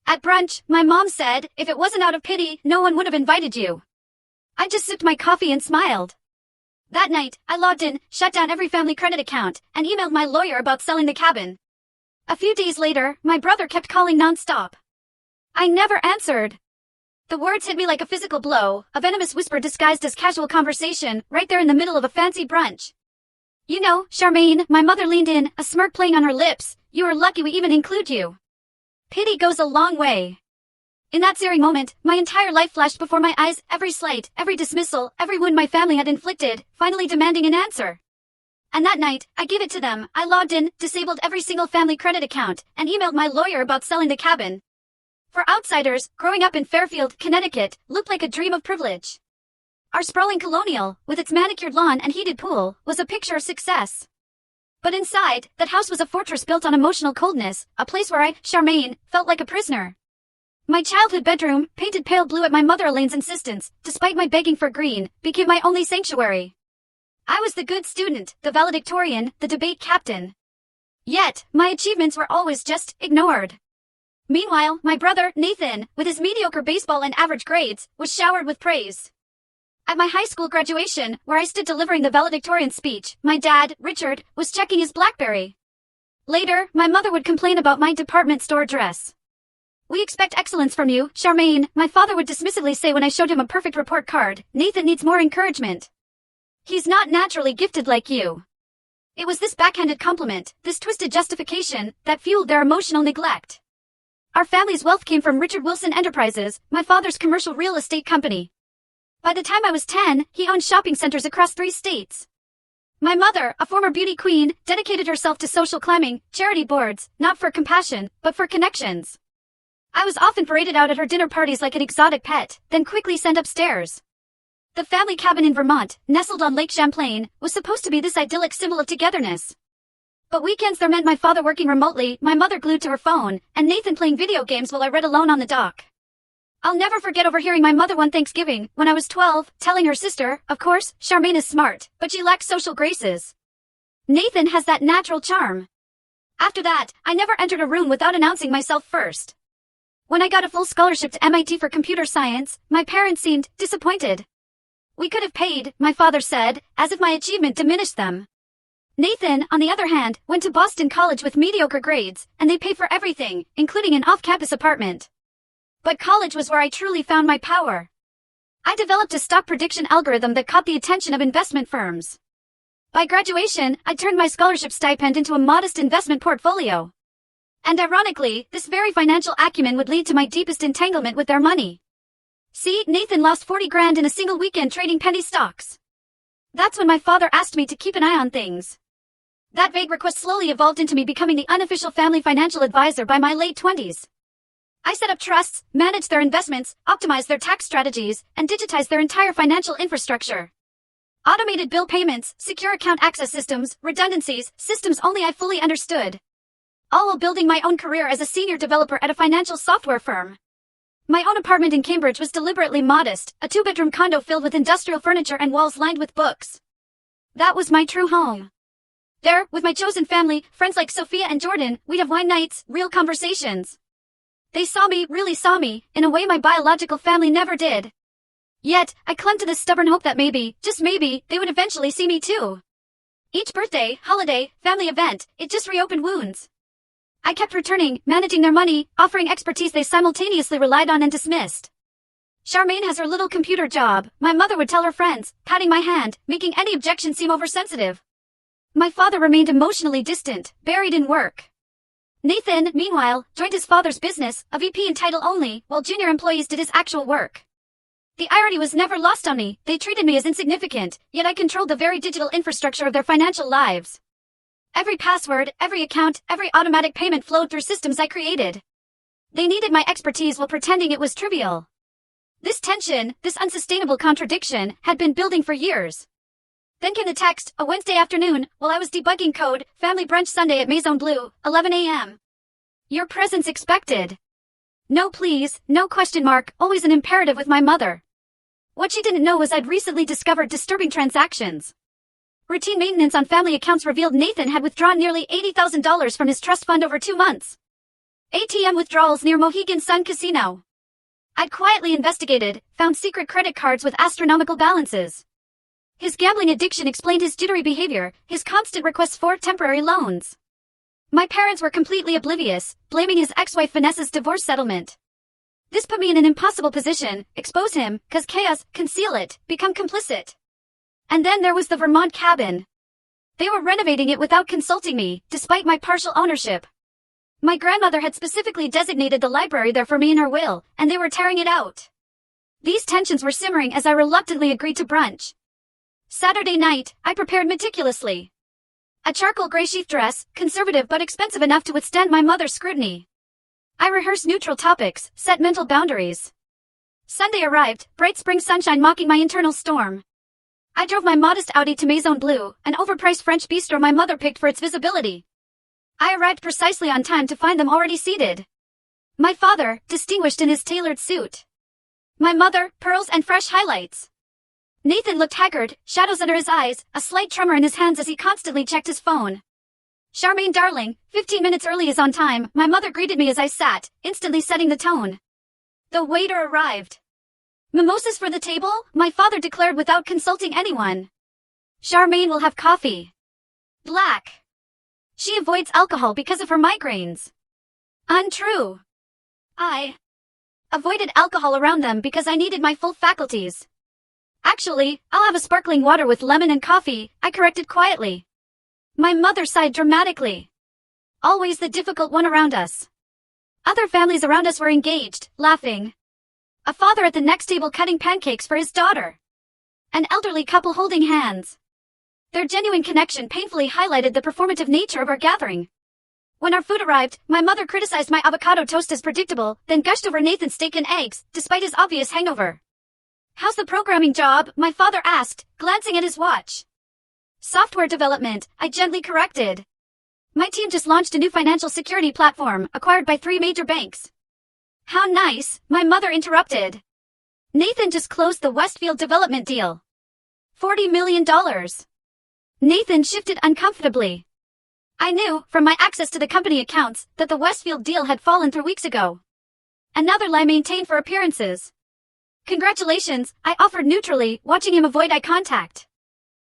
At brunch, my mom said, if it wasn't out of pity, no one would have invited you. I just sipped my coffee and smiled. That night, I logged in, shut down every family credit account, and emailed my lawyer about selling the cabin. A few days later, my brother kept calling nonstop. I never answered. The words hit me like a physical blow, a venomous whisper disguised as casual conversation, right there in the middle of a fancy brunch. You know, Charmaine, my mother leaned in, a smirk playing on her lips. You are lucky we even include you. Pity goes a long way. In that searing moment, my entire life flashed before my eyes, every slight, every dismissal, every wound my family had inflicted, finally demanding an answer. And that night, I gave it to them. I logged in, disabled every single family credit account, and emailed my lawyer about selling the cabin. For outsiders, growing up in Fairfield, Connecticut, looked like a dream of privilege. Our sprawling colonial, with its manicured lawn and heated pool, was a picture of success. But inside, that house was a fortress built on emotional coldness, a place where I, Charmaine, felt like a prisoner. My childhood bedroom, painted pale blue at my mother Elaine's insistence, despite my begging for green, became my only sanctuary. I was the good student, the valedictorian, the debate captain. Yet, my achievements were always just ignored. Meanwhile, my brother, Nathan, with his mediocre baseball and average grades, was showered with praise. At my high school graduation, where I stood delivering the valedictorian speech, my dad, Richard, was checking his BlackBerry. Later, my mother would complain about my department store dress. We expect excellence from you, Charmaine, my father would dismissively say when I showed him a perfect report card. Nathan needs more encouragement. He's not naturally gifted like you. It was this backhanded compliment, this twisted justification, that fueled their emotional neglect. Our family's wealth came from Richard Wilson Enterprises, my father's commercial real estate company. By the time I was 10, he owned shopping centers across 3 states. My mother, a former beauty queen, dedicated herself to social climbing, charity boards, not for compassion, but for connections. I was often paraded out at her dinner parties like an exotic pet, then quickly sent upstairs. The family cabin in Vermont, nestled on Lake Champlain, was supposed to be this idyllic symbol of togetherness. But weekends there meant my father working remotely, my mother glued to her phone, and Nathan playing video games while I read alone on the dock. I'll never forget overhearing my mother one Thanksgiving, when I was 12, telling her sister, of course, Charmaine is smart, but she lacks social graces. Nathan has that natural charm. After that, I never entered a room without announcing myself first. When I got a full scholarship to MIT for computer science, my parents seemed disappointed. We could have paid, my father said, as if my achievement diminished them. Nathan, on the other hand, went to Boston College with mediocre grades, and they paid for everything, including an off-campus apartment. But college was where I truly found my power. I developed a stock prediction algorithm that caught the attention of investment firms. By graduation, I turned my scholarship stipend into a modest investment portfolio. And ironically, this very financial acumen would lead to my deepest entanglement with their money. See, Nathan lost 40 grand in a single weekend trading penny stocks. That's when my father asked me to keep an eye on things. That vague request slowly evolved into me becoming the unofficial family financial advisor by my late 20s. I set up trusts, managed their investments, optimized their tax strategies, and digitized their entire financial infrastructure. Automated bill payments, secure account access systems, redundancies, systems only I fully understood. All while building my own career as a senior developer at a financial software firm. My own apartment in Cambridge was deliberately modest, a 2-bedroom condo filled with industrial furniture and walls lined with books. That was my true home. There, with my chosen family, friends like Sophia and Jordan, we'd have wine nights, real conversations. They saw me, really saw me, in a way my biological family never did. Yet, I clung to this stubborn hope that maybe, just maybe, they would eventually see me too. Each birthday, holiday, family event, it just reopened wounds. I kept returning, managing their money, offering expertise they simultaneously relied on and dismissed. Charmaine has her little computer job, my mother would tell her friends, patting my hand, making any objection seem oversensitive. My father remained emotionally distant, buried in work. Nathan, meanwhile, joined his father's business, a VP in title only, while junior employees did his actual work. The irony was never lost on me, they treated me as insignificant, yet I controlled the very digital infrastructure of their financial lives. Every password, every account, every automatic payment flowed through systems I created. They needed my expertise while pretending it was trivial. This tension, this unsustainable contradiction, had been building for years. Then came the text, a Wednesday afternoon, while I was debugging code, family brunch Sunday at Maison Bleu, 11 a.m. Your presence expected. No please, no question mark, always an imperative with my mother. What she didn't know was I'd recently discovered disturbing transactions. Routine maintenance on family accounts revealed Nathan had withdrawn nearly $80,000 from his trust fund over 2 months. ATM withdrawals near Mohegan Sun Casino. I'd quietly investigated, found secret credit cards with astronomical balances. His gambling addiction explained his jittery behavior, his constant requests for temporary loans. My parents were completely oblivious, blaming his ex-wife Vanessa's divorce settlement. This put me in an impossible position: expose him, cause chaos, conceal it, become complicit. And then there was the Vermont cabin. They were renovating it without consulting me, despite my partial ownership. My grandmother had specifically designated the library there for me in her will, and they were tearing it out. These tensions were simmering as I reluctantly agreed to brunch. Saturday night, I prepared meticulously. A charcoal gray sheath dress, conservative but expensive enough to withstand my mother's scrutiny. I rehearsed neutral topics, set mental boundaries. Sunday arrived, bright spring sunshine mocking my internal storm. I drove my modest Audi to Maison Bleu, an overpriced French bistro my mother picked for its visibility. I arrived precisely on time to find them already seated. My father, distinguished in his tailored suit. My mother, pearls and fresh highlights. Nathan looked haggard, shadows under his eyes, a slight tremor in his hands as he constantly checked his phone. Charmaine darling, 15 minutes early is on time, my mother greeted me as I sat, instantly setting the tone. The waiter arrived. Mimosas for the table, my father declared without consulting anyone. Charmaine will have coffee. Black. She avoids alcohol because of her migraines. Untrue. I avoided alcohol around them because I needed my full faculties. Actually, I'll have a sparkling water with lemon and coffee, I corrected quietly. My mother sighed dramatically. Always the difficult one around us. Other families around us were engaged, laughing. A father at the next table cutting pancakes for his daughter. An elderly couple holding hands. Their genuine connection painfully highlighted the performative nature of our gathering. When our food arrived, my mother criticized my avocado toast as predictable, then gushed over Nathan's steak and eggs, despite his obvious hangover. How's the programming job? My father asked, glancing at his watch. Software development, I gently corrected. My team just launched a new financial security platform, acquired by 3 major banks. How nice, my mother interrupted. Nathan just closed the Westfield development deal. $40 million. Nathan shifted uncomfortably. I knew, from my access to the company accounts, that the Westfield deal had fallen through weeks ago. Another lie maintained for appearances. Congratulations, I offered neutrally, watching him avoid eye contact.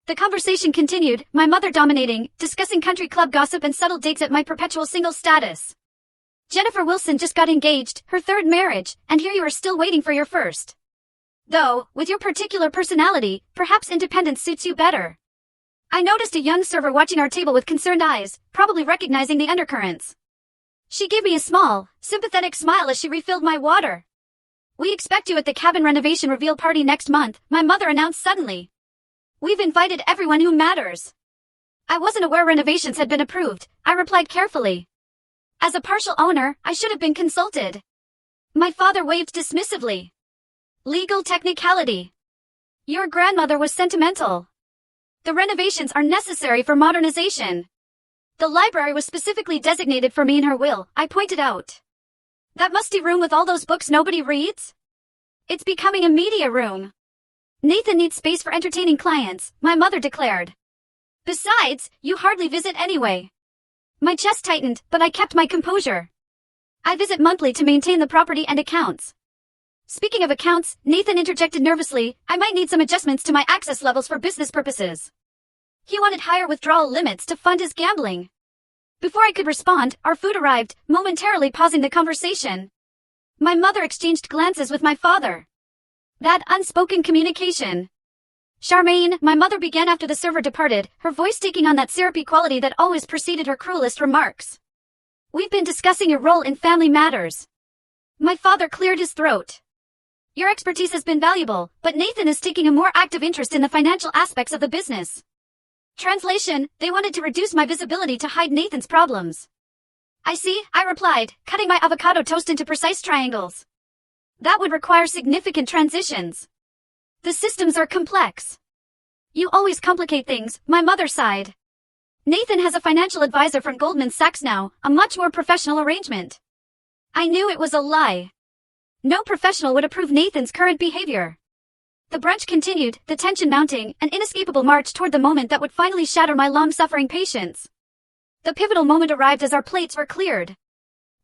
The conversation continued, my mother dominating, discussing country club gossip and subtle digs at my perpetual single status. Jennifer Wilson just got engaged, her 3rd marriage, and here you are still waiting for your first. Though, with your particular personality, perhaps independence suits you better. I noticed a young server watching our table with concerned eyes, probably recognizing the undercurrents. She gave me a small, sympathetic smile as she refilled my water. We expect you at the cabin renovation reveal party next month, my mother announced suddenly. We've invited everyone who matters. I wasn't aware renovations had been approved, I replied carefully. As a partial owner, I should have been consulted. My father waved dismissively. Legal technicality. Your grandmother was sentimental. The renovations are necessary for modernization. The library was specifically designated for me in her will, I pointed out. That musty room with all those books nobody reads? It's becoming a media room. Nathan needs space for entertaining clients, my mother declared. Besides, you hardly visit anyway. My chest tightened, but I kept my composure. I visit monthly to maintain the property and accounts. Speaking of accounts, Nathan interjected nervously, I might need some adjustments to my access levels for business purposes. He wanted higher withdrawal limits to fund his gambling. Before I could respond, our food arrived, momentarily pausing the conversation. My mother exchanged glances with my father. That unspoken communication. Charmaine, my mother began after the server departed, her voice taking on that syrupy quality that always preceded her cruelest remarks. We've been discussing your role in family matters. My father cleared his throat. Your expertise has been valuable, but Nathan is taking a more active interest in the financial aspects of the business. Translation, they wanted to reduce my visibility to hide Nathan's problems. I see, I replied, cutting my avocado toast into precise triangles. That would require significant transitions. The systems are complex. You always complicate things, my mother sighed. Nathan has a financial advisor from Goldman Sachs now, a much more professional arrangement. I knew it was a lie. No professional would approve Nathan's current behavior. The brunch continued, the tension mounting, an inescapable march toward the moment that would finally shatter my long-suffering patience. The pivotal moment arrived as our plates were cleared.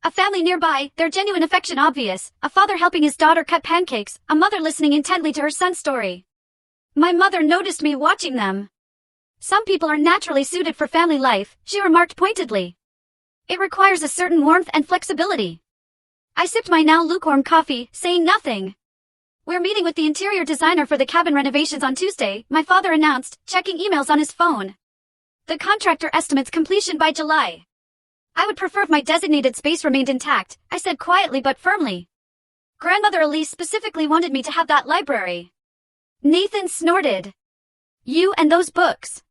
A family nearby, their genuine affection obvious, a father helping his daughter cut pancakes, a mother listening intently to her son's story. My mother noticed me watching them. Some people are naturally suited for family life, she remarked pointedly. It requires a certain warmth and flexibility. I sipped my now lukewarm coffee, saying nothing. We're meeting with the interior designer for the cabin renovations on Tuesday, my father announced, checking emails on his phone. The contractor estimates completion by July. I would prefer if my designated space remained intact, I said quietly but firmly. Grandmother Elise specifically wanted me to have that library. Nathan snorted. You and those books.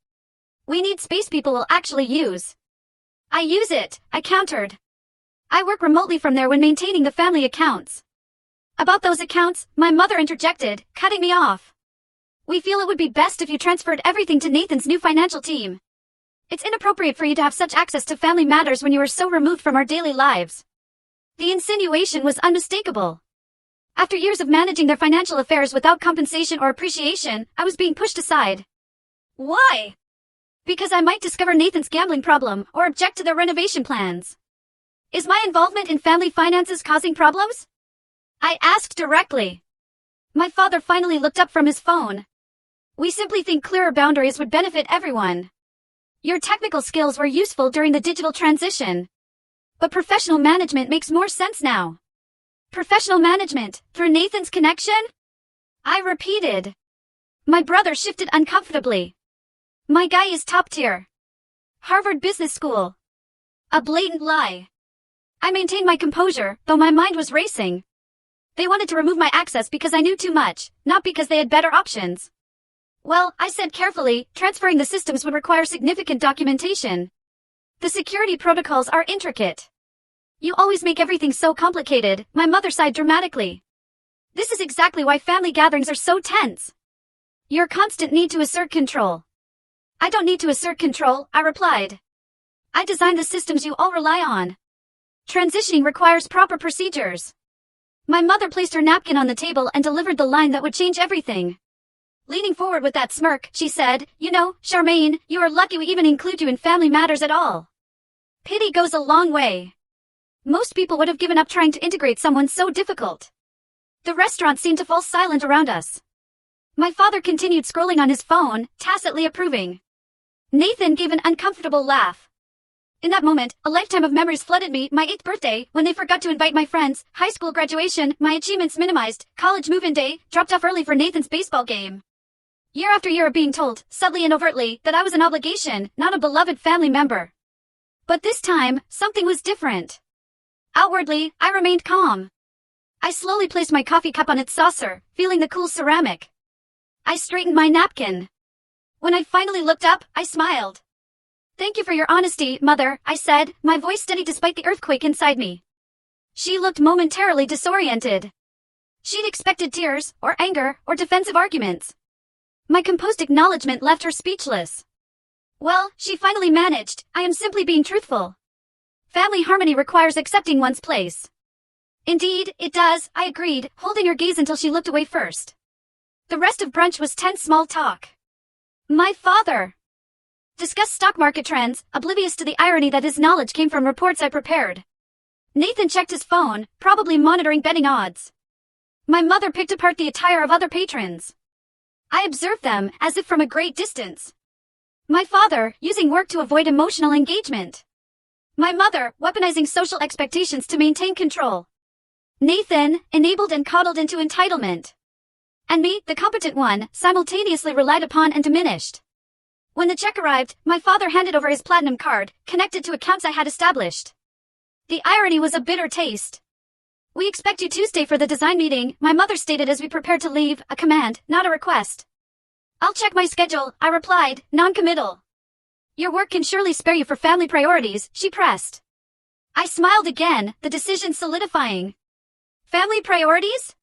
We need space people will actually use. I use it, I countered. I work remotely from there when maintaining the family accounts. About those accounts, my mother interjected, cutting me off. We feel it would be best if you transferred everything to Nathan's new financial team. It's inappropriate for you to have such access to family matters when you are so removed from our daily lives. The insinuation was unmistakable. After years of managing their financial affairs without compensation or appreciation, I was being pushed aside. Why? Because I might discover Nathan's gambling problem or object to their renovation plans. Is my involvement in family finances causing problems? I asked directly. My father finally looked up from his phone. We simply think clearer boundaries would benefit everyone. Your technical skills were useful during the digital transition. But professional management makes more sense now. Professional management, through Nathan's connection? I repeated. My brother shifted uncomfortably. My guy is top tier. Harvard Business School. A blatant lie. I maintained my composure, though my mind was racing. They wanted to remove my access because I knew too much, not because they had better options. Well, I said carefully, transferring the systems would require significant documentation. The security protocols are intricate. You always make everything so complicated, my mother sighed dramatically. This is exactly why family gatherings are so tense. Your constant need to assert control. I don't need to assert control, I replied. I designed the systems you all rely on. Transitioning requires proper procedures. My mother placed her napkin on the table and delivered the line that would change everything. Leaning forward with that smirk, she said, You know, Charmaine, you are lucky we even include you in family matters at all. Pity goes a long way. Most people would have given up trying to integrate someone so difficult. The restaurant seemed to fall silent around us. My father continued scrolling on his phone, tacitly approving. Nathan gave an uncomfortable laugh. In that moment, a lifetime of memories flooded me, my 8th birthday, when they forgot to invite my friends, high school graduation, my achievements minimized, college move-in day, dropped off early for Nathan's baseball game. Year after year of being told, subtly and overtly, that I was an obligation, not a beloved family member. But this time, something was different. Outwardly, I remained calm. I slowly placed my coffee cup on its saucer, feeling the cool ceramic. I straightened my napkin. When I finally looked up, I smiled. Thank you for your honesty, Mother, I said, my voice steady despite the earthquake inside me. She looked momentarily disoriented. She'd expected tears, or anger, or defensive arguments. My composed acknowledgement left her speechless. Well, she finally managed, I am simply being truthful. Family harmony requires accepting one's place. Indeed, it does, I agreed, holding her gaze until she looked away first. The rest of brunch was tense small talk. My father discussed stock market trends, oblivious to the irony that his knowledge came from reports I prepared. Nathan checked his phone, probably monitoring betting odds. My mother picked apart the attire of other patrons. I observed them, as if from a great distance. My father, using work to avoid emotional engagement. My mother, weaponizing social expectations to maintain control. Nathan, enabled and coddled into entitlement. And me, the competent one, simultaneously relied upon and diminished. When the check arrived, my father handed over his platinum card, connected to accounts I had established. The irony was a bitter taste. We expect you Tuesday for the design meeting, my mother stated as we prepared to leave, a command, not a request. I'll check my schedule, I replied, non-committal. Your work can surely spare you for family priorities, she pressed. I smiled again, the decision solidifying. Family priorities?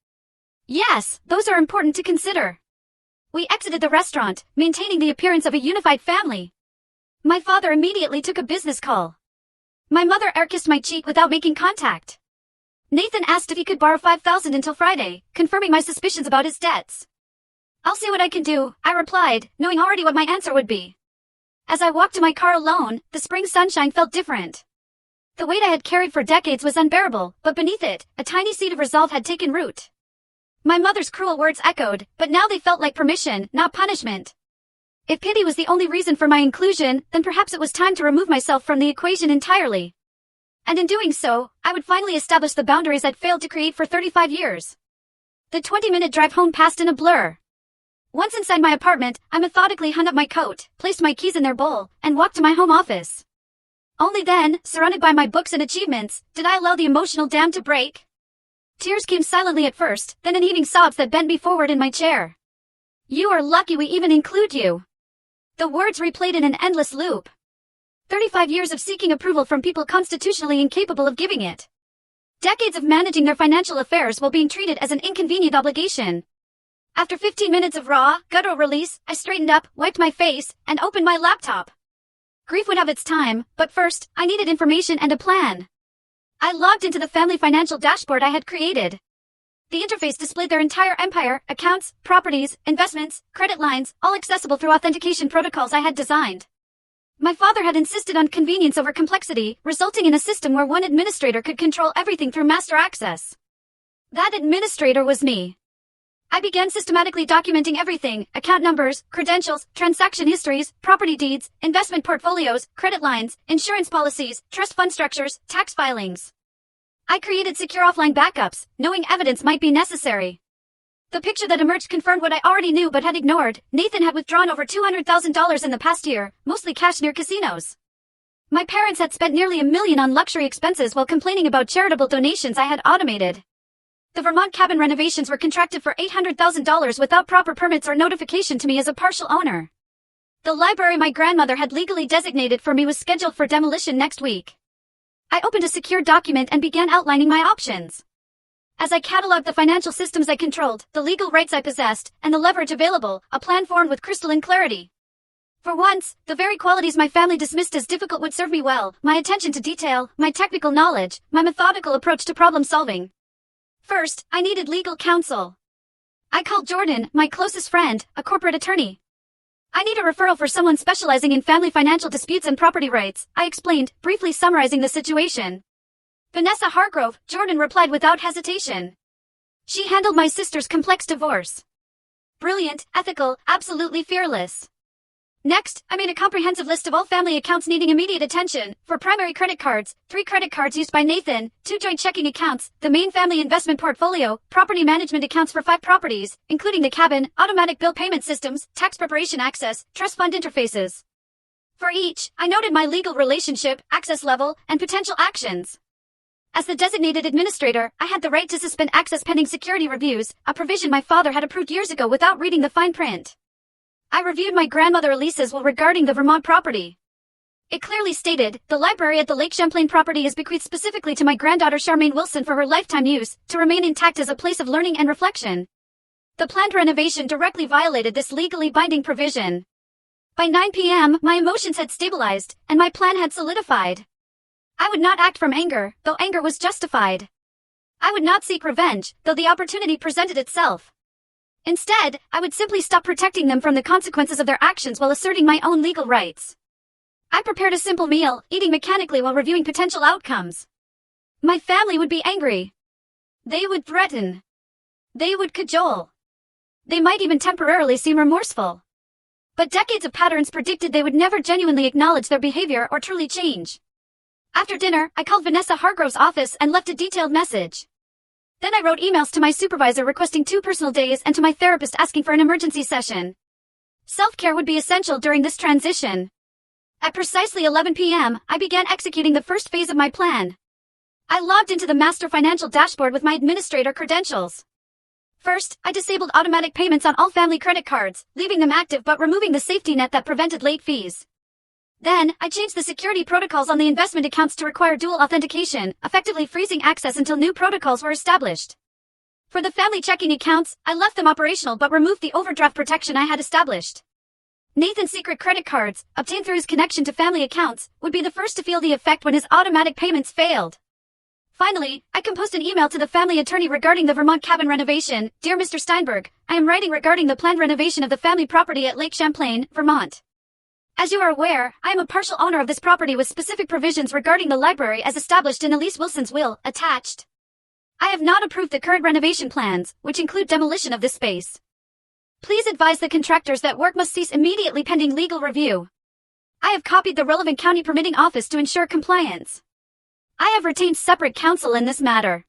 Yes, those are important to consider. We exited the restaurant, maintaining the appearance of a unified family. My father immediately took a business call. My mother air-kissed my cheek without making contact. Nathan asked if he could borrow $5,000 until Friday, confirming my suspicions about his debts. I'll see what I can do, I replied, knowing already what my answer would be. As I walked to my car alone, the spring sunshine felt different. The weight I had carried for decades was unbearable, but beneath it, a tiny seed of resolve had taken root. My mother's cruel words echoed, but now they felt like permission, not punishment. If pity was the only reason for my inclusion, then perhaps it was time to remove myself from the equation entirely. And in doing so, I would finally establish the boundaries I'd failed to create for 35 years. The 20-minute drive home passed in a blur. Once inside my apartment, I methodically hung up my coat, placed my keys in their bowl, and walked to my home office. Only then, surrounded by my books and achievements, did I allow the emotional dam to break. Tears came silently at first, then in heaving sobs that bent me forward in my chair. "You are lucky we even include you." The words replayed in an endless loop. 35 years of seeking approval from people constitutionally incapable of giving it. Decades of managing their financial affairs while being treated as an inconvenient obligation. After 15 minutes of raw, guttural release, I straightened up, wiped my face, and opened my laptop. Grief would have its time, but first, I needed information and a plan. I logged into the family financial dashboard I had created. The interface displayed their entire empire, accounts, properties, investments, credit lines, all accessible through authentication protocols I had designed. My father had insisted on convenience over complexity, resulting in a system where one administrator could control everything through master access. That administrator was me. I began systematically documenting everything: account numbers, credentials, transaction histories, property deeds, investment portfolios, credit lines, insurance policies, trust fund structures, tax filings. I created secure offline backups, knowing evidence might be necessary. The picture that emerged confirmed what I already knew but had ignored. Nathan had withdrawn over $200,000 in the past year, mostly cash near casinos. My parents had spent nearly $1 million on luxury expenses while complaining about charitable donations I had automated. The Vermont cabin renovations were contracted for $800,000 without proper permits or notification to me as a partial owner. The library my grandmother had legally designated for me was scheduled for demolition next week. I opened a secure document and began outlining my options. As I cataloged the financial systems I controlled, the legal rights I possessed, and the leverage available, a plan formed with crystalline clarity. For once, the very qualities my family dismissed as difficult would serve me well: my attention to detail, my technical knowledge, my methodical approach to problem solving. First, I needed legal counsel. I called Jordan, my closest friend, a corporate attorney. "I need a referral for someone specializing in family financial disputes and property rights," I explained, briefly summarizing the situation. "Vanessa Hargrove," Jordan replied without hesitation. "She handled my sister's complex divorce. Brilliant, ethical, absolutely fearless." Next, I made a comprehensive list of all family accounts needing immediate attention. For primary credit cards, 3 credit cards used by Nathan, 2 joint checking accounts, the main family investment portfolio, property management accounts for 5 properties, including the cabin, automatic bill payment systems, tax preparation access, trust fund interfaces. For each, I noted my legal relationship, access level, and potential actions. As the designated administrator, I had the right to suspend access pending security reviews, a provision my father had approved years ago without reading the fine print. I reviewed my grandmother Elisa's will regarding the Vermont property. It clearly stated, "The library at the Lake Champlain property is bequeathed specifically to my granddaughter Charmaine Wilson for her lifetime use, to remain intact as a place of learning and reflection." The planned renovation directly violated this legally binding provision. By 9 p.m., my emotions had stabilized, and my plan had solidified. I would not act from anger, though anger was justified. I would not seek revenge, though the opportunity presented itself. Instead, I would simply stop protecting them from the consequences of their actions while asserting my own legal rights. I prepared a simple meal, eating mechanically while reviewing potential outcomes. My family would be angry. They would threaten. They would cajole. They might even temporarily seem remorseful. But decades of patterns predicted they would never genuinely acknowledge their behavior or truly change. After dinner, I called Vanessa Hargrove's office and left a detailed message. Then I wrote emails to my supervisor requesting 2 personal days and to my therapist asking for an emergency session. Self-care would be essential during this transition. At precisely 11 p.m., I began executing the first phase of my plan. I logged into the master financial dashboard with my administrator credentials. First, I disabled automatic payments on all family credit cards, leaving them active but removing the safety net that prevented late fees. Then, I changed the security protocols on the investment accounts to require dual authentication, effectively freezing access until new protocols were established. For the family checking accounts, I left them operational but removed the overdraft protection I had established. Nathan's secret credit cards, obtained through his connection to family accounts, would be the first to feel the effect when his automatic payments failed. Finally, I composed an email to the family attorney regarding the Vermont cabin renovation. "Dear Mr. Steinberg, I am writing regarding the planned renovation of the family property at Lake Champlain, Vermont. As you are aware, I am a partial owner of this property with specific provisions regarding the library as established in Elise Wilson's will, attached. I have not approved the current renovation plans, which include demolition of this space. Please advise the contractors that work must cease immediately pending legal review. I have copied the relevant county permitting office to ensure compliance. I have retained separate counsel in this matter.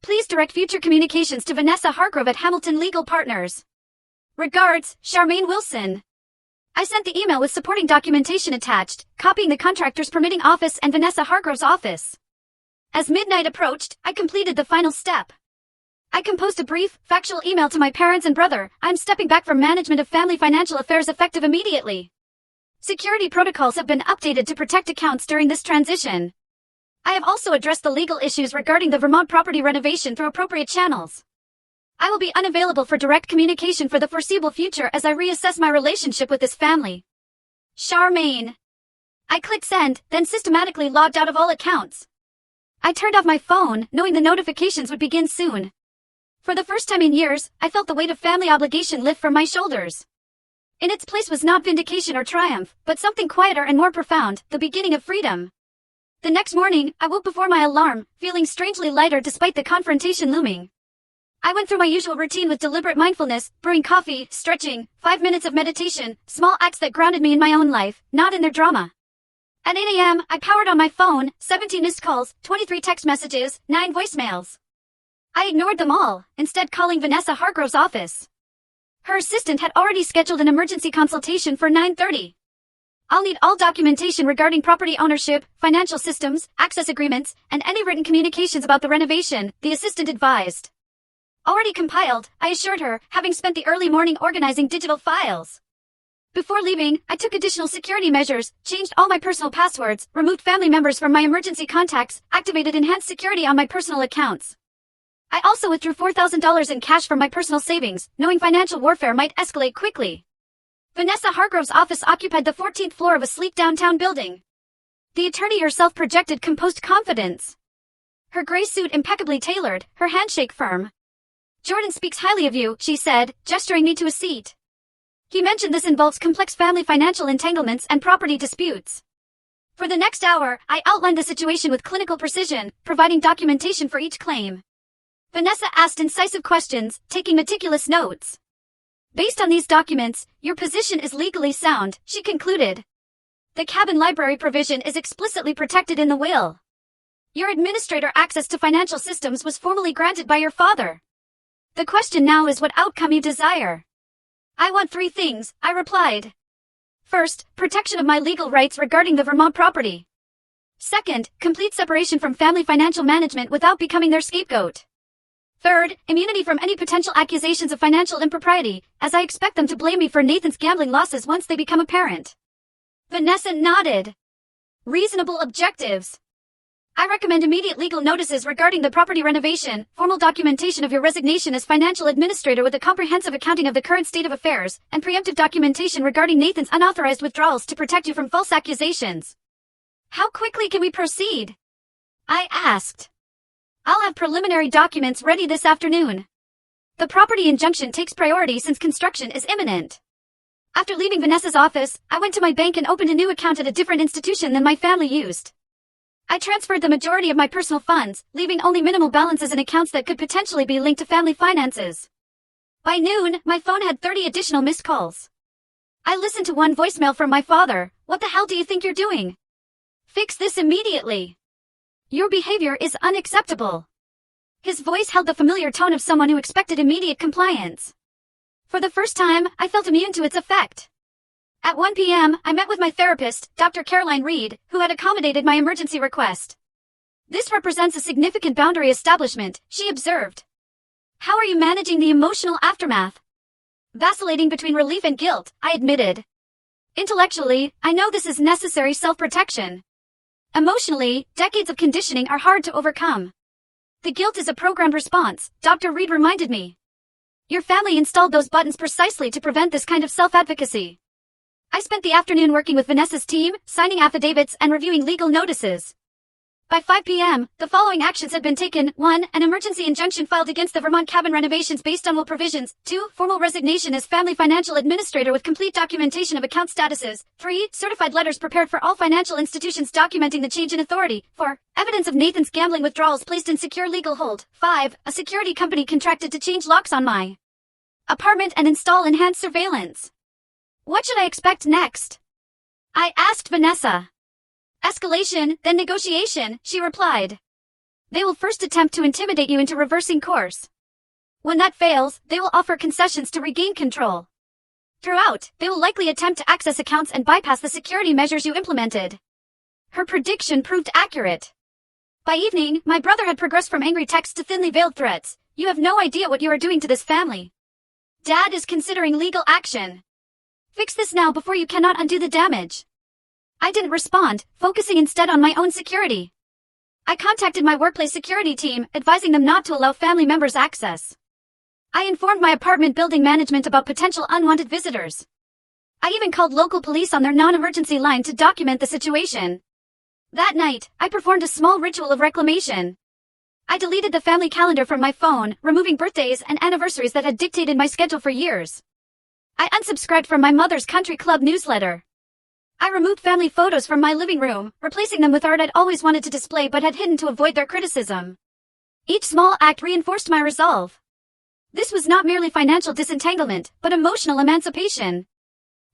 Please direct future communications to Vanessa Hargrove at Hamilton Legal Partners. Regards, Charmaine Wilson. I sent the email with supporting documentation attached, copying the contractor's permitting office and Vanessa Hargrove's office. As midnight approached, I completed the final step. I composed a brief, factual email to my parents and brother. I'm stepping back from management of family financial affairs effective immediately. Security protocols have been updated to protect accounts during this transition. I have also addressed the legal issues regarding the Vermont property renovation through appropriate channels. I will be unavailable for direct communication for the foreseeable future as I reassess my relationship with this family. Charmaine. I clicked send, then systematically logged out of all accounts. I turned off my phone, knowing the notifications would begin soon. For the first time in years, I felt the weight of family obligation lift from my shoulders. In its place was not vindication or triumph, but something quieter and more profound, the beginning of freedom. The next morning, I woke before my alarm, feeling strangely lighter despite the confrontation looming. I went through my usual routine with deliberate mindfulness, brewing coffee, stretching, 5 minutes of meditation, small acts that grounded me in my own life, not in their drama. At 8 a.m., I powered on my phone, 17 missed calls, 23 text messages, 9 voicemails. I ignored them all, instead calling Vanessa Hargrove's office. Her assistant had already scheduled an emergency consultation for 9:30. I'll need all documentation regarding property ownership, financial systems, access agreements, and any written communications about the renovation, the assistant advised. Already compiled, I assured her, having spent the early morning organizing digital files. Before leaving, I took additional security measures, changed all my personal passwords, removed family members from my emergency contacts, activated enhanced security on my personal accounts. I also withdrew $4,000 in cash from my personal savings, knowing financial warfare might escalate quickly. Vanessa Hargrove's office occupied the 14th floor of a sleek downtown building. The attorney herself projected composed confidence. Her gray suit impeccably tailored, her handshake firm. Jordan speaks highly of you, she said, gesturing me to a seat. He mentioned this involves complex family financial entanglements and property disputes. For the next hour, I outlined the situation with clinical precision, providing documentation for each claim. Vanessa asked incisive questions, taking meticulous notes. Based on these documents, your position is legally sound, she concluded. The cabin library provision is explicitly protected in the will. Your administrator access to financial systems was formally granted by your father. The question now is what outcome you desire. I want 3 things, I replied. First, protection of my legal rights regarding the Vermont property. Second, complete separation from family financial management without becoming their scapegoat. Third, immunity from any potential accusations of financial impropriety, as I expect them to blame me for Nathan's gambling losses once they become apparent. Vanessa nodded. Reasonable objectives. I recommend immediate legal notices regarding the property renovation, formal documentation of your resignation as financial administrator with a comprehensive accounting of the current state of affairs, and preemptive documentation regarding Nathan's unauthorized withdrawals to protect you from false accusations. How quickly can we proceed? I asked. I'll have preliminary documents ready this afternoon. The property injunction takes priority since construction is imminent. After leaving Vanessa's office, I went to my bank and opened a new account at a different institution than my family used. I transferred the majority of my personal funds, leaving only minimal balances in accounts that could potentially be linked to family finances. By noon, my phone had 30 additional missed calls. I listened to one voicemail from my father. What the hell do you think you're doing? Fix this immediately. Your behavior is unacceptable. His voice held the familiar tone of someone who expected immediate compliance. For the first time, I felt immune to its effect. At 1 p.m., I met with my therapist, Dr. Caroline Reed, who had accommodated my emergency request. This represents a significant boundary establishment, she observed. How are you managing the emotional aftermath? Vacillating between relief and guilt, I admitted. Intellectually, I know this is necessary self-protection. Emotionally, decades of conditioning are hard to overcome. The guilt is a programmed response, Dr. Reed reminded me. Your family installed those buttons precisely to prevent this kind of self-advocacy. I spent the afternoon working with Vanessa's team, signing affidavits and reviewing legal notices. By 5 p.m., the following actions had been taken. 1. An emergency injunction filed against the Vermont cabin renovations based on will provisions. 2. Formal resignation as family financial administrator with complete documentation of account statuses. 3. Certified letters prepared for all financial institutions documenting the change in authority. 4. Evidence of Nathan's gambling withdrawals placed in secure legal hold. 5. A security company contracted to change locks on my apartment and install enhanced surveillance. What should I expect next? I asked Vanessa. Escalation, then negotiation, she replied. They will first attempt to intimidate you into reversing course. When that fails, they will offer concessions to regain control. Throughout, they will likely attempt to access accounts and bypass the security measures you implemented. Her prediction proved accurate. By evening, my brother had progressed from angry texts to thinly veiled threats. You have no idea what you are doing to this family. Dad is considering legal action. Fix this now before you cannot undo the damage. I didn't respond, focusing instead on my own security. I contacted my workplace security team, advising them not to allow family members access. I informed my apartment building management about potential unwanted visitors. I even called local police on their non-emergency line to document the situation. That night, I performed a small ritual of reclamation. I deleted the family calendar from my phone, removing birthdays and anniversaries that had dictated my schedule for years. I unsubscribed from my mother's country club newsletter. I removed family photos from my living room, replacing them with art I'd always wanted to display but had hidden to avoid their criticism. Each small act reinforced my resolve. This was not merely financial disentanglement, but emotional emancipation.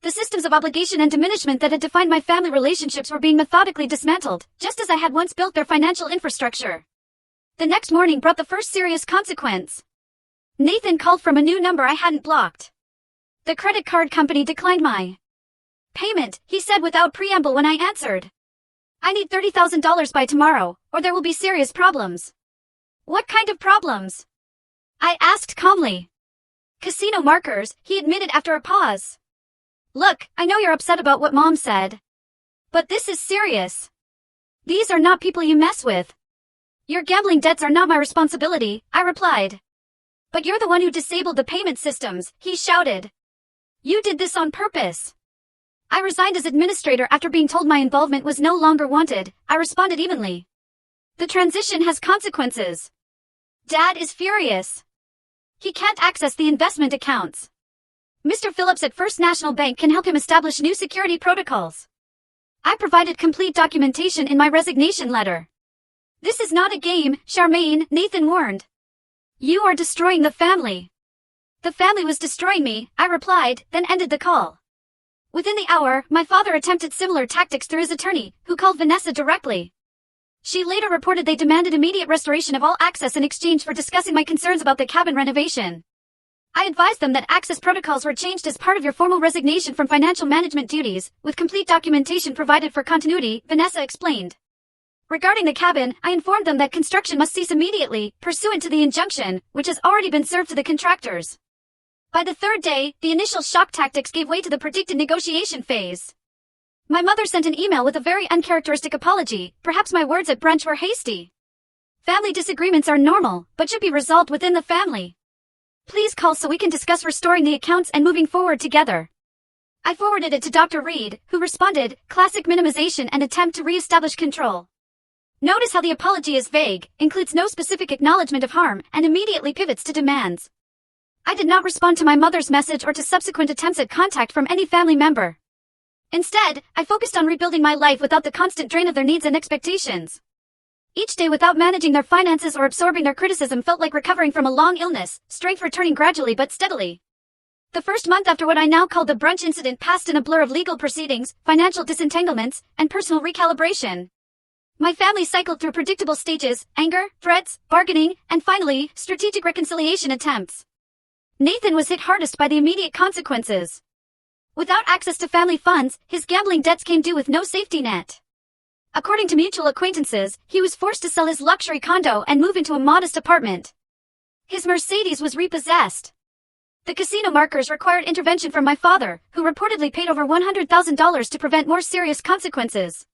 The systems of obligation and diminishment that had defined my family relationships were being methodically dismantled, just as I had once built their financial infrastructure. The next morning brought the first serious consequence. Nathan called from a new number I hadn't blocked. The credit card company declined my payment, he said without preamble when I answered. I need $30,000 by tomorrow, or there will be serious problems. What kind of problems? I asked calmly. Casino markers, he admitted after a pause. Look, I know you're upset about what Mom said. But this is serious. These are not people you mess with. Your gambling debts are not my responsibility, I replied. But you're the one who disabled the payment systems, he shouted. You did this on purpose. I resigned as administrator after being told my involvement was no longer wanted. I responded evenly. The transition has consequences. Dad is furious. He can't access the investment accounts. Mr. Phillips at First National Bank can help him establish new security protocols. I provided complete documentation in my resignation letter. This is not a game, Charmaine, Nathan warned. You are destroying the family. The family was destroying me, I replied, then ended the call. Within the hour, my father attempted similar tactics through his attorney, who called Vanessa directly. She later reported they demanded immediate restoration of all access in exchange for discussing my concerns about the cabin renovation. I advised them that access protocols were changed as part of your formal resignation from financial management duties, with complete documentation provided for continuity, Vanessa explained. Regarding the cabin, I informed them that construction must cease immediately, pursuant to the injunction, which has already been served to the contractors. By the third day, the initial shock tactics gave way to the predicted negotiation phase. My mother sent an email with a very uncharacteristic apology. Perhaps my words at brunch were hasty. Family disagreements are normal, but should be resolved within the family. Please call so we can discuss restoring the accounts and moving forward together. I forwarded it to Dr. Reed, who responded, classic minimization and attempt to re-establish control. Notice how the apology is vague, includes no specific acknowledgement of harm, and immediately pivots to demands. I did not respond to my mother's message or to subsequent attempts at contact from any family member. Instead, I focused on rebuilding my life without the constant drain of their needs and expectations. Each day without managing their finances or absorbing their criticism felt like recovering from a long illness, strength returning gradually but steadily. The first month after what I now call the brunch incident passed in a blur of legal proceedings, financial disentanglements, and personal recalibration. My family cycled through predictable stages: anger, threats, bargaining, and finally, strategic reconciliation attempts. Nathan was hit hardest by the immediate consequences. Without access to family funds, his gambling debts came due with no safety net. According to mutual acquaintances, he was forced to sell his luxury condo and move into a modest apartment. His Mercedes was repossessed. The casino markers required intervention from my father, who reportedly paid over $100,000 to prevent more serious consequences.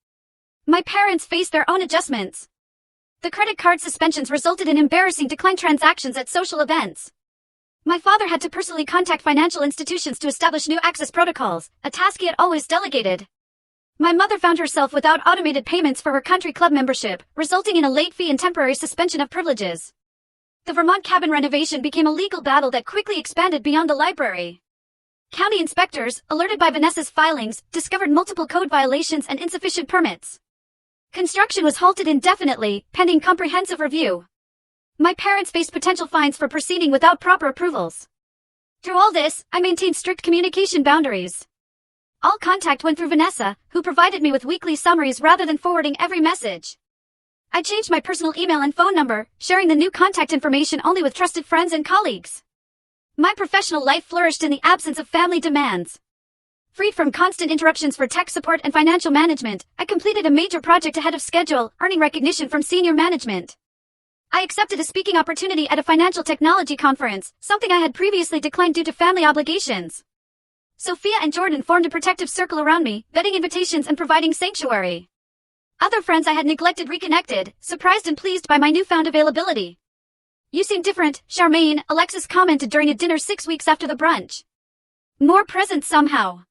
My parents faced their own adjustments. The credit card suspensions resulted in embarrassing declined transactions at social events. My father had to personally contact financial institutions to establish new access protocols, a task he had always delegated. My mother found herself without automated payments for her country club membership, resulting in a late fee and temporary suspension of privileges. The Vermont cabin renovation became a legal battle that quickly expanded beyond the library. County inspectors, alerted by Vanessa's filings, discovered multiple code violations and insufficient permits. Construction was halted indefinitely, pending comprehensive review. My parents faced potential fines for proceeding without proper approvals. Through all this, I maintained strict communication boundaries. All contact went through Vanessa, who provided me with weekly summaries rather than forwarding every message. I changed my personal email and phone number, sharing the new contact information only with trusted friends and colleagues. My professional life flourished in the absence of family demands. Freed from constant interruptions for tech support and financial management, I completed a major project ahead of schedule, earning recognition from senior management. I accepted a speaking opportunity at a financial technology conference, something I had previously declined due to family obligations. Sophia and Jordan formed a protective circle around me, vetting invitations and providing sanctuary. Other friends I had neglected reconnected, surprised and pleased by my newfound availability. "You seem different, Charmaine," Alexis commented during a dinner 6 weeks after the brunch. "More present somehow."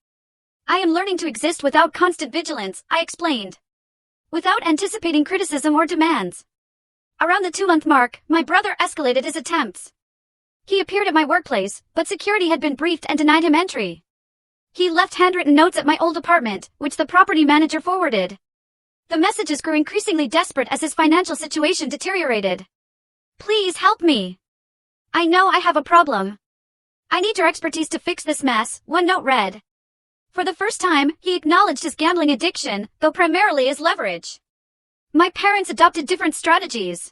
"I am learning to exist without constant vigilance," I explained. Without anticipating criticism or demands. Around the 2-month mark, my brother escalated his attempts. He appeared at my workplace, but security had been briefed and denied him entry. He left handwritten notes at my old apartment, which the property manager forwarded. The messages grew increasingly desperate as his financial situation deteriorated. "Please help me. I know I have a problem. I need your expertise to fix this mess," one note read. For the first time, he acknowledged his gambling addiction, though primarily as leverage. My parents adopted different strategies.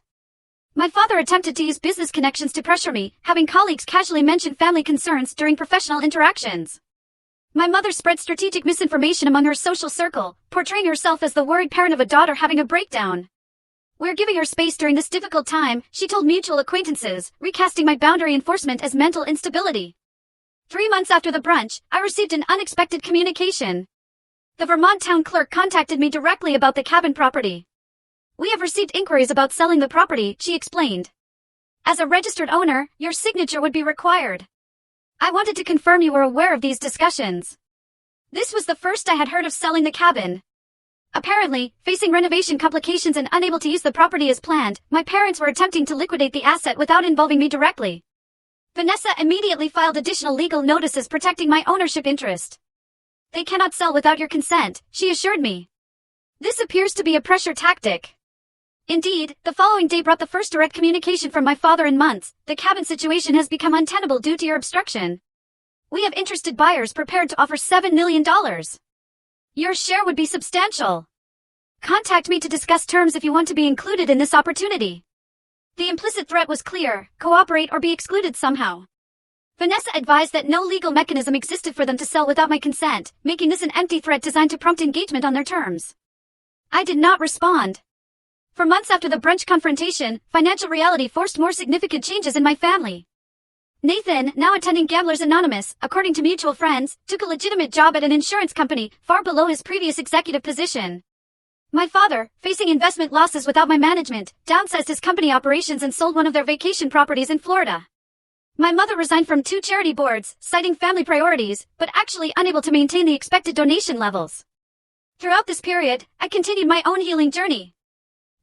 My father attempted to use business connections to pressure me, having colleagues casually mention family concerns during professional interactions. My mother spread strategic misinformation among her social circle, portraying herself as the worried parent of a daughter having a breakdown. "We're giving her space during this difficult time," she told mutual acquaintances, recasting my boundary enforcement as mental instability. 3 months after the brunch, I received an unexpected communication. The Vermont town clerk contacted me directly about the cabin property. "We have received inquiries about selling the property," she explained. "As a registered owner, your signature would be required. I wanted to confirm you were aware of these discussions." This was the first I had heard of selling the cabin. Apparently, facing renovation complications and unable to use the property as planned, my parents were attempting to liquidate the asset without involving me directly. Vanessa immediately filed additional legal notices protecting my ownership interest. "They cannot sell without your consent," she assured me. This appears to be a pressure tactic. Indeed, the following day brought the first direct communication from my father in months. "The cabin situation has become untenable due to your obstruction. We have interested buyers prepared to offer $7 million. Your share would be substantial. Contact me to discuss terms if you want to be included in this opportunity." The implicit threat was clear: cooperate or be excluded somehow. Vanessa advised that no legal mechanism existed for them to sell without my consent, making this an empty threat designed to prompt engagement on their terms. I did not respond. For months after the brunch confrontation, financial reality forced more significant changes in my family. Nathan, now attending Gamblers Anonymous, according to mutual friends, took a legitimate job at an insurance company, far below his previous executive position. My father, facing investment losses without my management, downsized his company operations and sold one of their vacation properties in Florida. My mother resigned from 2 charity boards, citing family priorities, but actually unable to maintain the expected donation levels. Throughout this period, I continued my own healing journey.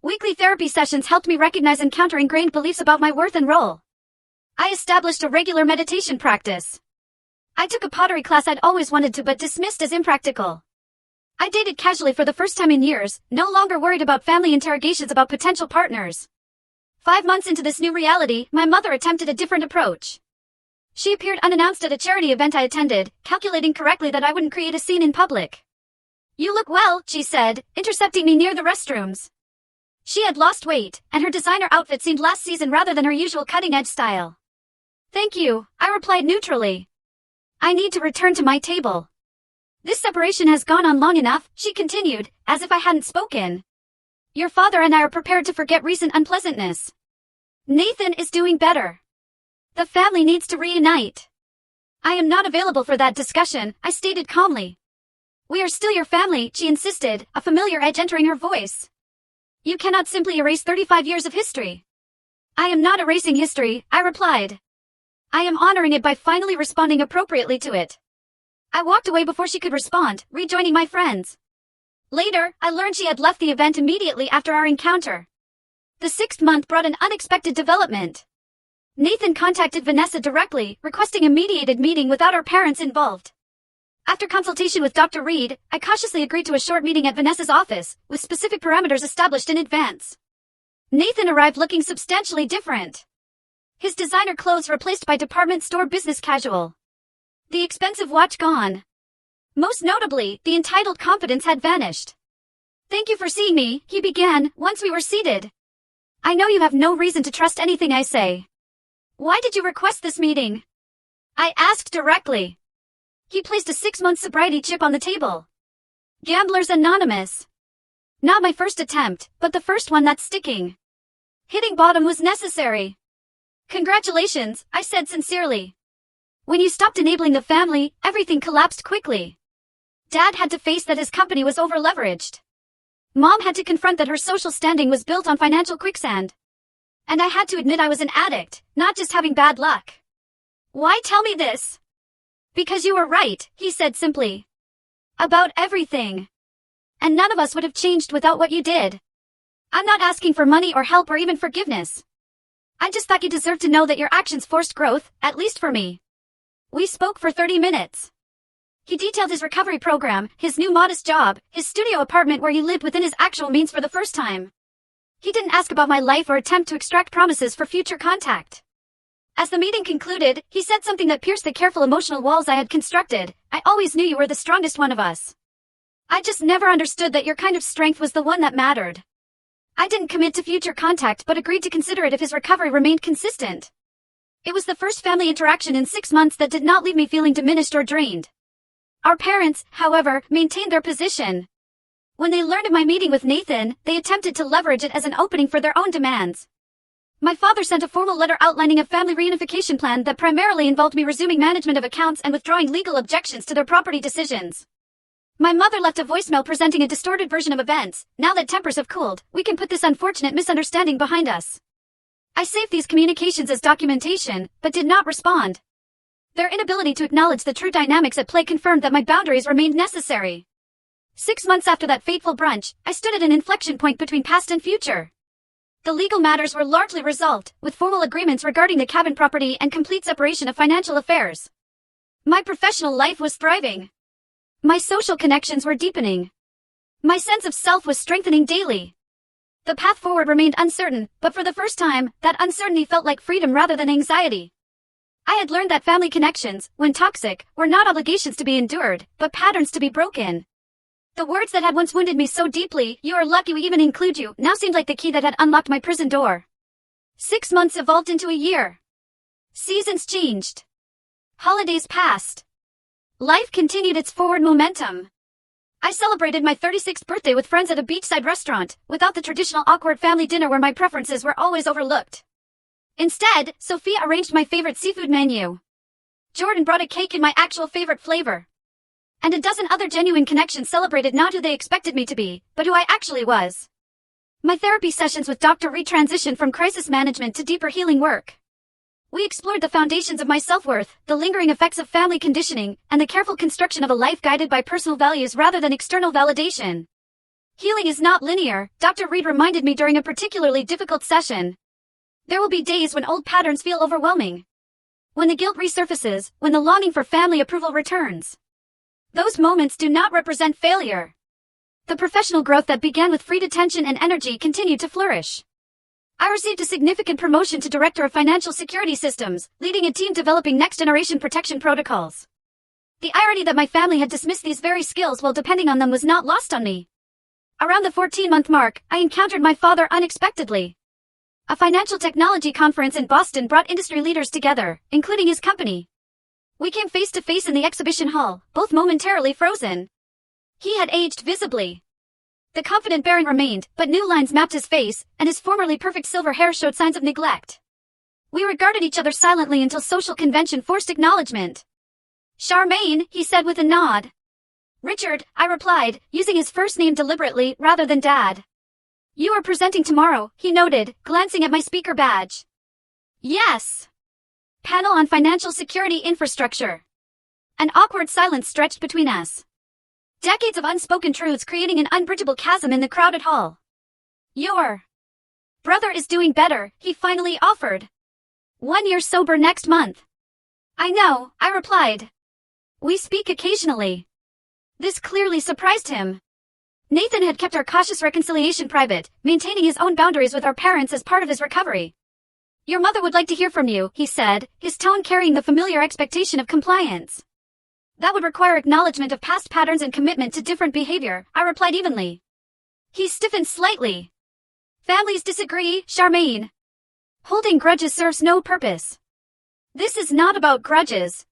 Weekly therapy sessions helped me recognize and counter ingrained beliefs about my worth and role. I established a regular meditation practice. I took a pottery class I'd always wanted to but dismissed as impractical. I dated casually for the first time in years, no longer worried about family interrogations about potential partners. 5 months into this new reality, my mother attempted a different approach. She appeared unannounced at a charity event I attended, calculating correctly that I wouldn't create a scene in public. "You look well," she said, intercepting me near the restrooms. She had lost weight, and her designer outfit seemed last season rather than her usual cutting-edge style. "Thank you," I replied neutrally. "I need to return to my table." "This separation has gone on long enough," she continued, as if I hadn't spoken. "Your father and I are prepared to forget recent unpleasantness. Nathan is doing better. The family needs to reunite." "I am not available for that discussion," I stated calmly. "We are still your family," she insisted, a familiar edge entering her voice. "You cannot simply erase 35 years of history." "I am not erasing history," I replied. "I am honoring it by finally responding appropriately to it." I walked away before she could respond, rejoining my friends. Later, I learned she had left the event immediately after our encounter. The 6th month brought an unexpected development. Nathan contacted Vanessa directly, requesting a mediated meeting without our parents involved. After consultation with Dr. Reed, I cautiously agreed to a short meeting at Vanessa's office, with specific parameters established in advance. Nathan arrived looking substantially different. His designer clothes replaced by department store business casual. The expensive watch gone. Most notably, the entitled confidence had vanished. "Thank you for seeing me," he began, once we were seated. "I know you have no reason to trust anything I say. Why did you request this meeting?" I asked directly. He placed a 6-month sobriety chip on the table. Gamblers Anonymous. Not my first attempt, but the first one that's sticking. Hitting bottom was necessary. "Congratulations," I said sincerely. "When you stopped enabling the family, everything collapsed quickly. Dad had to face that his company was over-leveraged. Mom had to confront that her social standing was built on financial quicksand. And I had to admit I was an addict, not just having bad luck." "Why tell me this?" "Because you were right," he said simply. "About everything. And none of us would have changed without what you did. I'm not asking for money or help or even forgiveness. I just thought you deserved to know that your actions forced growth, at least for me." We spoke for 30 minutes. He detailed his recovery program, his new modest job, his studio apartment where he lived within his actual means for the first time. He didn't ask about my life or attempt to extract promises for future contact. As the meeting concluded, he said something that pierced the careful emotional walls I had constructed. "I always knew you were the strongest one of us. I just never understood that your kind of strength was the one that mattered." I didn't commit to future contact but agreed to consider it if his recovery remained consistent. It was the first family interaction in 6 months that did not leave me feeling diminished or drained. Our parents, however, maintained their position. When they learned of my meeting with Nathan, they attempted to leverage it as an opening for their own demands. My father sent a formal letter outlining a family reunification plan that primarily involved me resuming management of accounts and withdrawing legal objections to their property decisions. My mother left a voicemail presenting a distorted version of events. "Now that tempers have cooled, we can put this unfortunate misunderstanding behind us." I saved these communications as documentation, but did not respond. Their inability to acknowledge the true dynamics at play confirmed that my boundaries remained necessary. 6 months after that fateful brunch, I stood at an inflection point between past and future. The legal matters were largely resolved, with formal agreements regarding the cabin property and complete separation of financial affairs. My professional life was thriving. My social connections were deepening. My sense of self was strengthening daily. The path forward remained uncertain, but for the first time, that uncertainty felt like freedom rather than anxiety. I had learned that family connections, when toxic, were not obligations to be endured, but patterns to be broken. The words that had once wounded me so deeply, "You are lucky we even include you," now seemed like the key that had unlocked my prison door. 6 months evolved into a year. Seasons changed. Holidays passed. Life continued its forward momentum. I celebrated my 36th birthday with friends at a beachside restaurant, without the traditional awkward family dinner where my preferences were always overlooked. Instead, Sophia arranged my favorite seafood menu. Jordan brought a cake in my actual favorite flavor. And a dozen other genuine connections celebrated not who they expected me to be, but who I actually was. My therapy sessions with Dr. Reed transitioned from crisis management to deeper healing work. We explored the foundations of my self-worth, the lingering effects of family conditioning, and the careful construction of a life guided by personal values rather than external validation. Healing is not linear, Dr. Reed reminded me during a particularly difficult session. There will be days when old patterns feel overwhelming. When the guilt resurfaces, when the longing for family approval returns. Those moments do not represent failure. The professional growth that began with freed attention and energy continued to flourish. I received a significant promotion to Director of Financial Security Systems, leading a team developing next-generation protection protocols. The irony that my family had dismissed these very skills while depending on them was not lost on me. Around the 14-month mark, I encountered my father unexpectedly. A financial technology conference in Boston brought industry leaders together, including his company. We came face to face in the exhibition hall, both momentarily frozen. He had aged visibly. The confident Baron remained, but new lines mapped his face, and his formerly perfect silver hair showed signs of neglect. We regarded each other silently until social convention forced acknowledgement. "Charmaine," he said with a nod. "Richard," I replied, using his first name deliberately rather than Dad. "You are presenting tomorrow," he noted, glancing at my speaker badge. "Yes." Panel on Financial Security Infrastructure. An awkward silence stretched between us. Decades of unspoken truths creating an unbridgeable chasm in the crowded hall. Your brother is doing better, he finally offered. 1 year sober next month. I know, I replied. We speak occasionally. This clearly surprised him. Nathan had kept our cautious reconciliation private, maintaining his own boundaries with our parents as part of his recovery. Your mother would like to hear from you, he said, his tone carrying the familiar expectation of compliance. That would require acknowledgement of past patterns and commitment to different behavior, I replied evenly. He stiffened slightly. Families disagree, Charmaine. Holding grudges serves no purpose. This is not about grudges.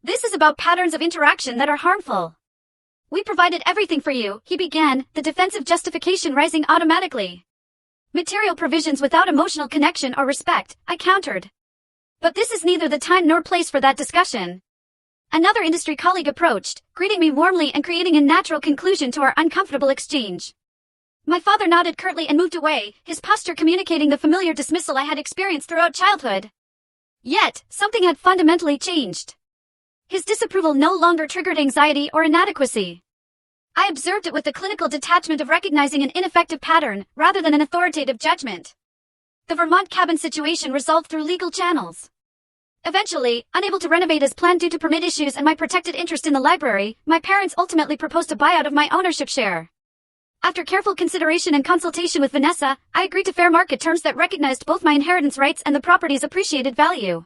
This is about patterns of interaction that are harmful. We provided everything for you, he began, the defensive justification rising automatically. Material provisions without emotional connection or respect, I countered. But this is neither the time nor place for that discussion. Another industry colleague approached, greeting me warmly and creating a natural conclusion to our uncomfortable exchange. My father nodded curtly and moved away, his posture communicating the familiar dismissal I had experienced throughout childhood. Yet, something had fundamentally changed. His disapproval no longer triggered anxiety or inadequacy. I observed it with the clinical detachment of recognizing an ineffective pattern, rather than an authoritative judgment. The Vermont cabin situation resolved through legal channels. Eventually, unable to renovate as planned due to permit issues and my protected interest in the library, my parents ultimately proposed a buyout of my ownership share. After careful consideration and consultation with Vanessa, I agreed to fair market terms that recognized both my inheritance rights and the property's appreciated value.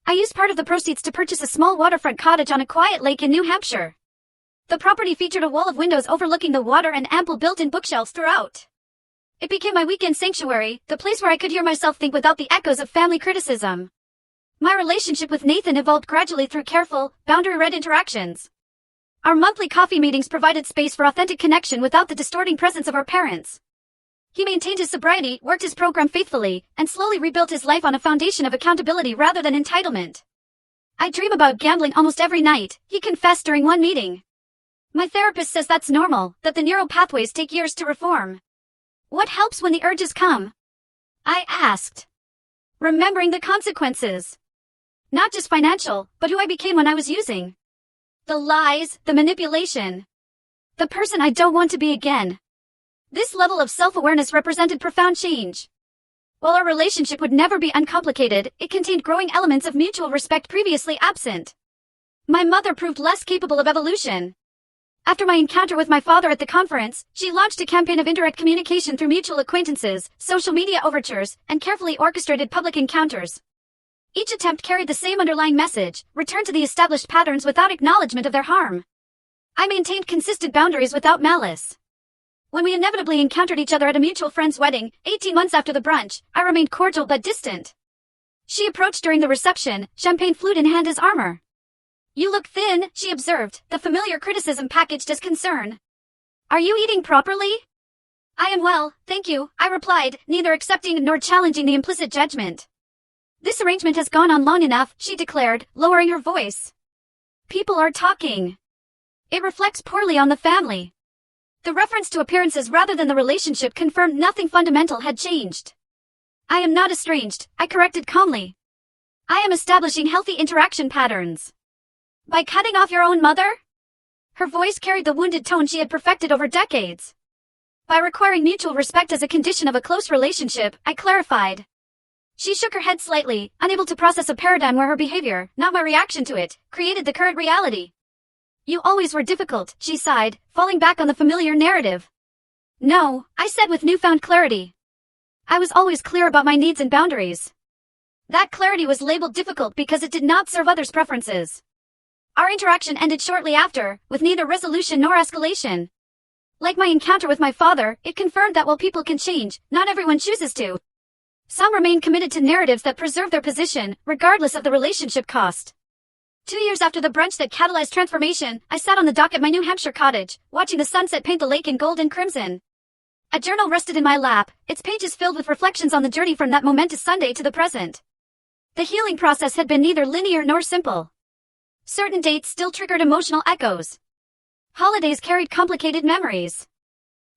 I used part of the proceeds to purchase a small waterfront cottage on a quiet lake in New Hampshire. The property featured a wall of windows overlooking the water and ample built-in bookshelves throughout. It became my weekend sanctuary, the place where I could hear myself think without the echoes of family criticism. My relationship with Nathan evolved gradually through careful, boundary-read interactions. Our monthly coffee meetings provided space for authentic connection without the distorting presence of our parents. He maintained his sobriety, worked his program faithfully, and slowly rebuilt his life on a foundation of accountability rather than entitlement. I dream about gambling almost every night, he confessed during one meeting. My therapist says that's normal, that the neural pathways take years to reform. What helps when the urges come? I asked. Remembering the consequences. Not just financial, but who I became when I was using. The lies, the manipulation. The person I don't want to be again. This level of self-awareness represented profound change. While our relationship would never be uncomplicated, it contained growing elements of mutual respect previously absent. My mother proved less capable of evolution. After my encounter with my father at the conference, she launched a campaign of indirect communication through mutual acquaintances, social media overtures, and carefully orchestrated public encounters. Each attempt carried the same underlying message: return to the established patterns without acknowledgement of their harm. I maintained consistent boundaries without malice. When we inevitably encountered each other at a mutual friend's wedding, 18 months after the brunch, I remained cordial but distant. She approached during the reception, champagne flute in hand as armor. You look thin, she observed, the familiar criticism packaged as concern. Are you eating properly? I am well, thank you, I replied, neither accepting nor challenging the implicit judgment. This arrangement has gone on long enough, she declared, lowering her voice. People are talking. It reflects poorly on the family. The reference to appearances rather than the relationship confirmed nothing fundamental had changed. I am not estranged, I corrected calmly. I am establishing healthy interaction patterns. By cutting off your own mother? Her voice carried the wounded tone she had perfected over decades. By requiring mutual respect as a condition of a close relationship, I clarified. She shook her head slightly, unable to process a paradigm where her behavior, not my reaction to it, created the current reality. You always were difficult, she sighed, falling back on the familiar narrative. No, I said with newfound clarity. I was always clear about my needs and boundaries. That clarity was labeled difficult because it did not serve others' preferences. Our interaction ended shortly after, with neither resolution nor escalation. Like my encounter with my father, it confirmed that while people can change, not everyone chooses to. Some remain committed to narratives that preserve their position, regardless of the relationship cost. 2 years after the brunch that catalyzed transformation, I sat on the dock at my New Hampshire cottage, watching the sunset paint the lake in gold and crimson. A journal rested in my lap, its pages filled with reflections on the journey from that momentous Sunday to the present. The healing process had been neither linear nor simple. Certain dates still triggered emotional echoes. Holidays carried complicated memories.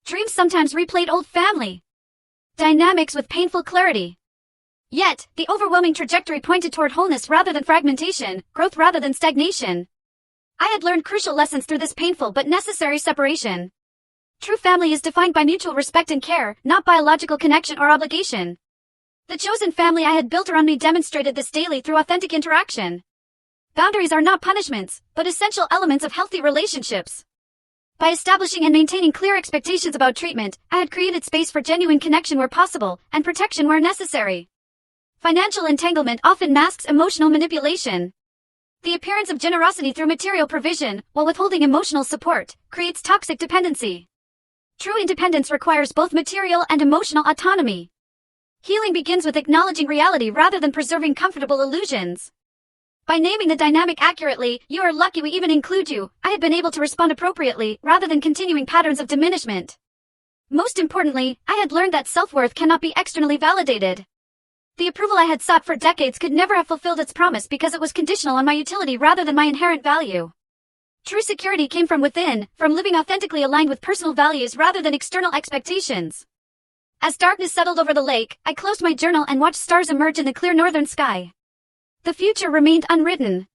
Dreams sometimes replayed old family dynamics with painful clarity. Yet, the overwhelming trajectory pointed toward wholeness rather than fragmentation, growth rather than stagnation. I had learned crucial lessons through this painful but necessary separation. True family is defined by mutual respect and care, not biological connection or obligation. The chosen family I had built around me demonstrated this daily through authentic interaction. Boundaries are not punishments, but essential elements of healthy relationships. By establishing and maintaining clear expectations about treatment, I had created space for genuine connection where possible, and protection where necessary. Financial entanglement often masks emotional manipulation. The appearance of generosity through material provision, while withholding emotional support, creates toxic dependency. True independence requires both material and emotional autonomy. Healing begins with acknowledging reality rather than preserving comfortable illusions. By naming the dynamic accurately, "You are lucky we even include you," I had been able to respond appropriately, rather than continuing patterns of diminishment. Most importantly, I had learned that self-worth cannot be externally validated. The approval I had sought for decades could never have fulfilled its promise because it was conditional on my utility rather than my inherent value. True security came from within, from living authentically aligned with personal values rather than external expectations. As darkness settled over the lake, I closed my journal and watched stars emerge in the clear northern sky. The future remained unwritten.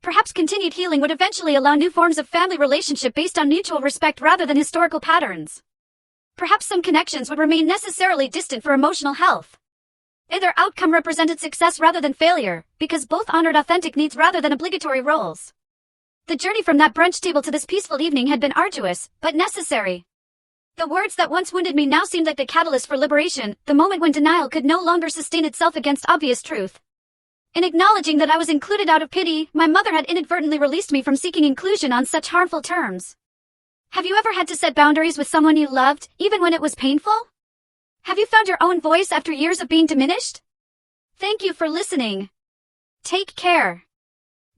Perhaps continued healing would eventually allow new forms of family relationship based on mutual respect rather than historical patterns. Perhaps some connections would remain necessarily distant for emotional health. Either outcome represented success rather than failure, because both honored authentic needs rather than obligatory roles. The journey from that brunch table to this peaceful evening had been arduous, but necessary. The words that once wounded me now seemed like the catalyst for liberation, the moment when denial could no longer sustain itself against obvious truth. In acknowledging that I was included out of pity, my mother had inadvertently released me from seeking inclusion on such harmful terms. Have you ever had to set boundaries with someone you loved, even when it was painful? Have you found your own voice after years of being diminished? Thank you for listening. Take care.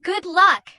Good luck.